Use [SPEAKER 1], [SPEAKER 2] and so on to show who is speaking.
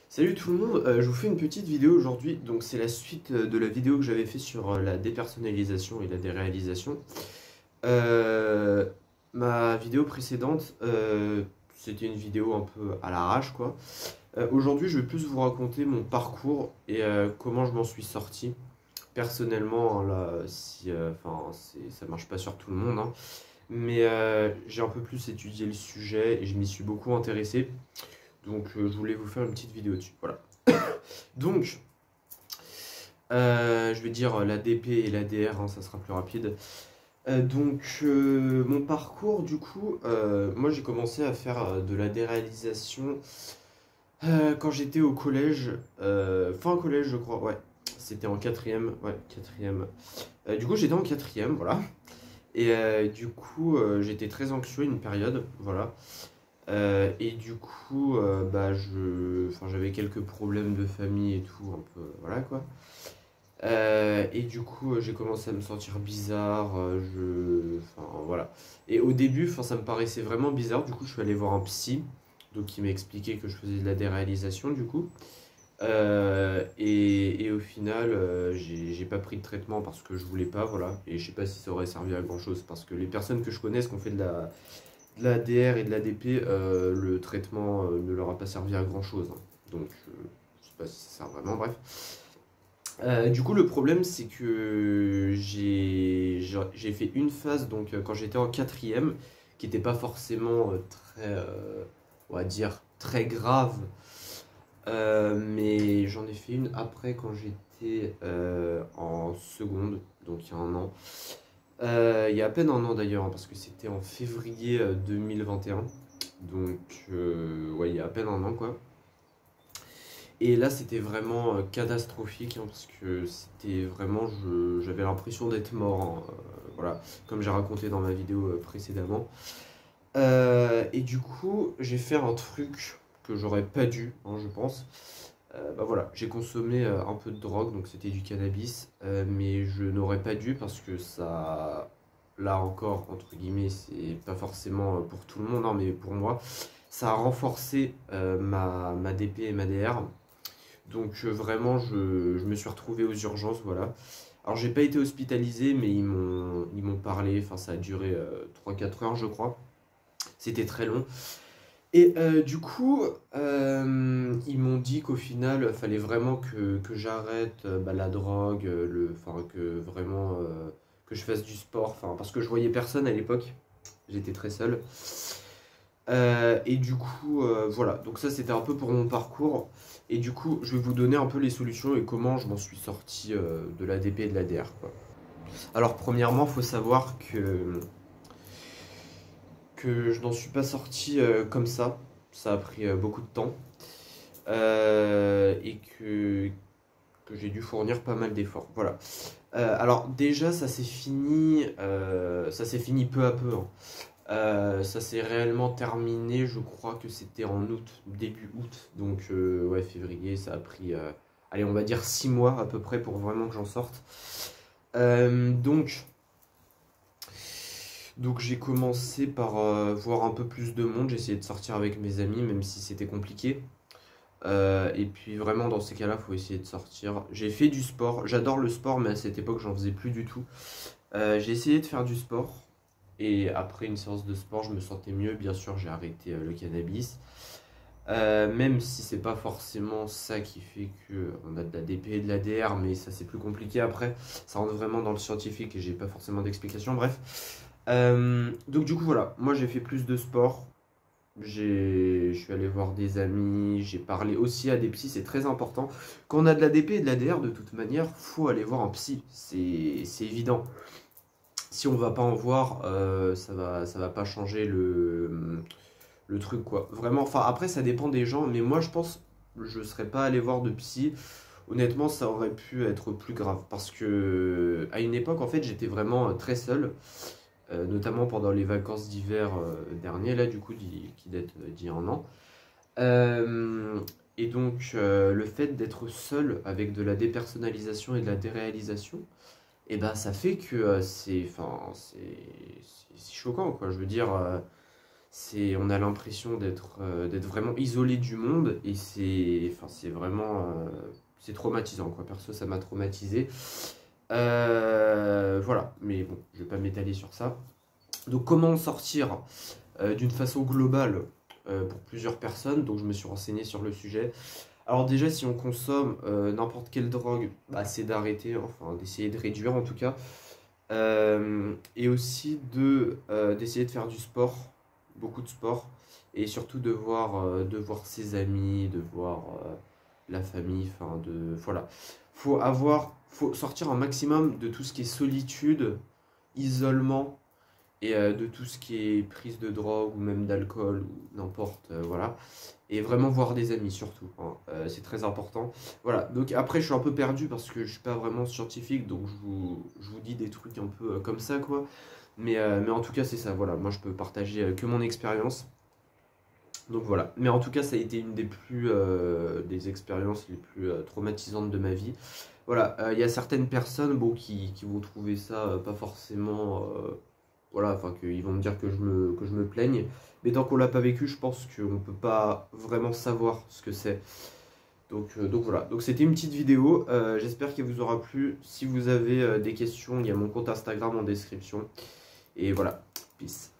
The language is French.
[SPEAKER 1] Salut tout le monde, je vous fais une petite vidéo aujourd'hui, donc c'est la suite de la vidéo que j'avais fait sur la dépersonnalisation et la déréalisation. Euh, Ma vidéo précédente, c'était une vidéo un peu à l'arrache quoi. Aujourd'hui je vais plus vous raconter mon parcours et comment je m'en suis sorti. Personnellement, hein, là, si, ça marche pas sur tout le monde, hein, mais j'ai un peu plus étudié le sujet et je m'y suis beaucoup intéressé. Donc je voulais vous faire une petite vidéo dessus. Voilà. Donc, je vais dire l'ADP et l'ADR, hein, ça sera plus rapide. Mon parcours, du coup, moi j'ai commencé à faire de la déréalisation quand j'étais au collège, fin collège je crois, ouais, c'était en quatrième, ouais, quatrième. Du coup j'étais en quatrième, voilà, et j'étais très anxieux une période, voilà. J'avais quelques problèmes de famille et tout, un peu, voilà quoi. J'ai commencé à me sentir bizarre, voilà. Et au début, enfin, ça me paraissait vraiment bizarre. Du coup, je suis allé voir un psy, donc il m'a expliqué que je faisais de la déréalisation, du coup. Et au final, j'ai pas pris de traitement parce que je voulais pas, voilà. Et je sais pas si ça aurait servi à grand chose parce que les personnes que je connais qui ont fait de la DR et de la DP, le traitement ne leur a pas servi à grand chose, hein. Je sais pas si ça sert vraiment, bref. Du coup, le problème, c'est que j'ai fait une phase, quand j'étais en quatrième, qui n'était pas forcément on va dire, très grave, mais j'en ai fait une après quand j'étais en seconde, donc il y a un an. Il y a à peine un an d'ailleurs, hein, parce que c'était en février 2021. Ouais, il y a à peine un an, quoi. Et là, c'était vraiment catastrophique, hein, parce que c'était vraiment, j'avais l'impression d'être mort, hein, voilà, comme j'ai raconté dans ma vidéo précédemment. J'ai fait un truc que j'aurais pas dû, hein, je pense. Voilà, j'ai consommé un peu de drogue, donc c'était du cannabis, mais je n'aurais pas dû parce que ça, là encore, entre guillemets, c'est pas forcément pour tout le monde, hein, mais pour moi, ça a renforcé ma DP et ma DR. Vraiment, je me suis retrouvé aux urgences, voilà. Alors j'ai pas été hospitalisé, mais ils m'ont parlé, enfin ça a duré 3-4 heures je crois. C'était très long. Ils m'ont dit qu'au final, fallait vraiment que j'arrête la drogue, que je fasse du sport, enfin parce que je voyais personne à l'époque, j'étais très seul. Voilà, donc ça c'était un peu pour mon parcours. Et du coup, je vais vous donner un peu les solutions et comment je m'en suis sorti de l'ADP et de l'ADR, quoi. Alors, premièrement, il faut savoir que je n'en suis pas sorti comme ça. Ça a pris beaucoup de temps. Et que j'ai dû fournir pas mal d'efforts. Voilà. Alors, déjà, ça s'est fini peu à peu, hein. Ça s'est réellement terminé, je crois que c'était en août, début août, ouais, février, ça a pris, allez, on va dire 6 mois à peu près pour vraiment que j'en sorte. Euh, donc, donc j'ai commencé par voir un peu plus de monde, j'ai essayé de sortir avec mes amis, même si c'était compliqué. Et puis vraiment dans ces cas-là, il faut essayer de sortir. J'ai fait du sport, j'adore le sport, mais à cette époque, j'en faisais plus du tout. J'ai essayé de faire du sport. Et après une séance de sport, je me sentais mieux. Bien sûr, j'ai arrêté le cannabis. Même si c'est pas forcément ça qui fait qu'on a de la DP et de la DR, mais ça c'est plus compliqué après. Ça rentre vraiment dans le scientifique et j'ai pas forcément d'explication. Bref. Voilà, moi j'ai fait plus de sport. Je suis allé voir des amis, j'ai parlé aussi à des psys, c'est très important. Quand on a de la DP et de la DR, de toute manière, faut aller voir un psy, c'est évident. Si on va pas en voir, ça va pas changer le truc quoi. Vraiment, enfin après ça dépend des gens, mais moi je pense je serais pas allé voir de psy. Honnêtement, ça aurait pu être plus grave parce que à une époque en fait j'étais vraiment très seul, notamment pendant les vacances d'hiver dernier là du coup qui date d'il y a un an. Euh, le fait d'être seul avec de la dépersonnalisation et de la déréalisation, et ça fait que c'est choquant quoi. Je veux dire, on a l'impression d'être vraiment isolé du monde et c'est vraiment c'est traumatisant quoi. Perso, ça m'a traumatisé. Voilà, mais bon, je vais pas m'étaler sur ça. Donc, comment en sortir d'une façon globale pour plusieurs personnes? Donc, je me suis renseigné sur le sujet. Alors déjà, si on consomme n'importe quelle drogue, bah, c'est d'arrêter, enfin d'essayer de réduire en tout cas. Et aussi d'essayer de faire du sport, beaucoup de sport, et surtout de voir ses amis, de voir la famille, enfin voilà. Faut sortir un maximum de tout ce qui est solitude, isolement, et de tout ce qui est prise de drogue ou même d'alcool ou n'importe, voilà. Et vraiment voir des amis surtout, hein. C'est très important. Voilà, donc après je suis un peu perdu parce que je suis pas vraiment scientifique, donc je vous dis des trucs un peu comme ça quoi. Mais en tout cas c'est ça, voilà, moi je peux partager que mon expérience. Donc voilà, mais en tout cas ça a été une des expériences les plus traumatisantes de ma vie. Voilà, il y a certaines personnes bon, qui vont trouver ça pas forcément voilà, enfin qu'ils vont me dire que je me plaigne. Mais tant qu'on l'a pas vécu, je pense qu'on peut pas vraiment savoir ce que c'est. Donc voilà, donc c'était une petite vidéo. J'espère qu'elle vous aura plu. Si vous avez des questions, il y a mon compte Instagram en description. Et voilà, peace.